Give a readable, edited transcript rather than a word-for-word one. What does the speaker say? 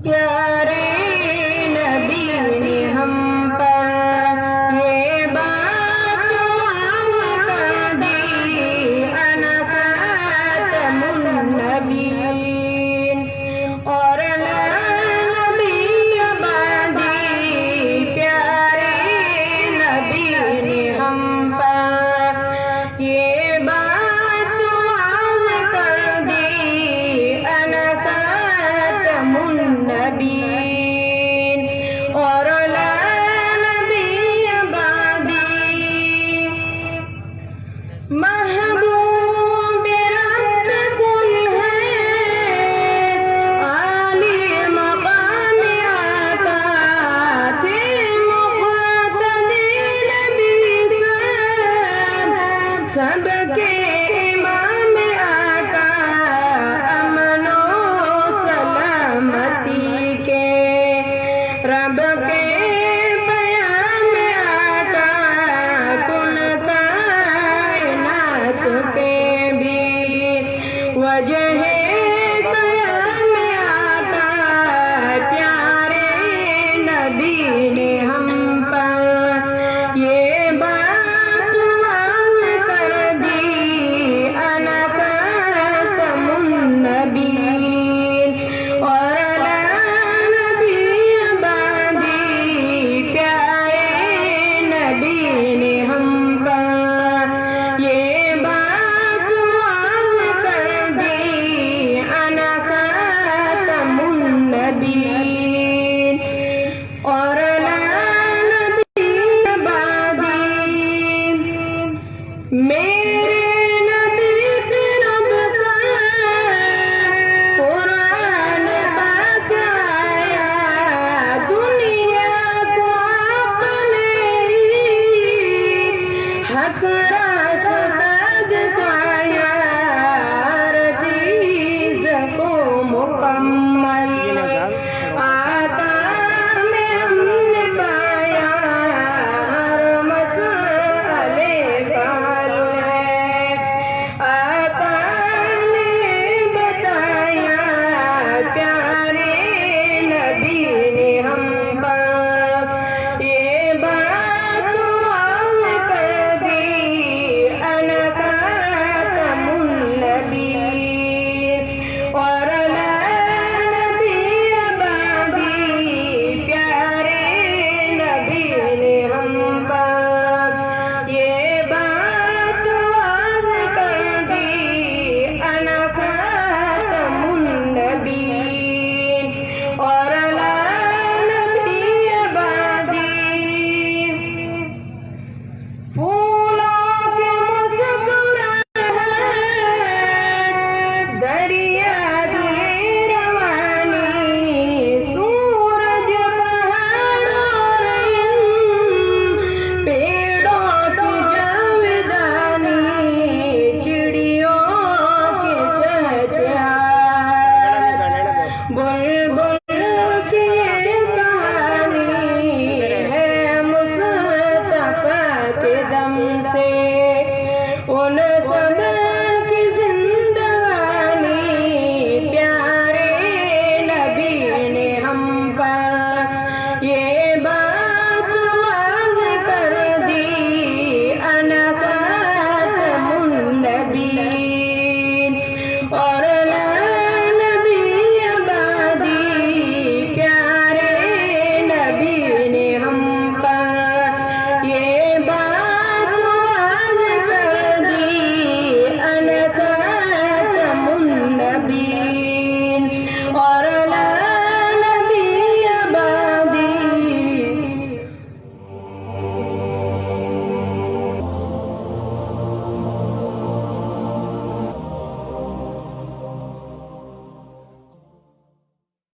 پیارے نبی نے ہم پر یہ بات واضح کر دی، انا خاتم النبیین اور لا نبی بعدی۔ پیارے نبی نے ہم پر یہ بات واضح کر دی، انا خاتم النبیین اور لا نبی بعدی۔ محبوب رب کل ہے، عالی مقام آقا تھے، مقتدی نبی سب کے امام آقا، امن و سلامتی کے رب کے پیام آقا، کن کائنات کے بھی وجہ قیام آقا۔ پیارے نبی نے ہم پر یہ بات واضح کر دی، انا خاتم النبیین اور لا نبی بعدی۔ پیارے نبی نے ہم پر یہ بات واضح کر دی، انا خاتم النبیین اور لا نبی بعدی۔ میرے نبی کے رب کا قرآن پاک آیا، دنیا کو اپنے حق راستہ دکھایا، ہر چیز کو مکمل آقا میں ہم نے پایا، ہر مسئلے کا حل ہے آقا نے بتایا۔ پیارے نبی نے ہم پر یہ بات واضح کر دی، انا خاتم النبیین اور لا نبی بعدی۔ پیارے نبی نے ہم پر یہ بات واضح کر دی، انا خاتم النبیین اور لا نبی بعدی۔ پھولوں کی مسکراہٹ، دریا کی روانی، سورج پہاڑوں اور ان پیڑوں کی جاودانی، چڑیوں کی چہچہاہٹ، بلبل کی کہانی ہے مصطفیٰ کے دم سے ان سب کی زندگانی۔ پیارے نبی نے ہم پر یہ بات واضح کر دی، انا خاتم النبیین اور لا نبی بعدی۔ پیارے نبی نے ہم پر یہ بات واضح کر دی، انا خاتم النبیین اور لا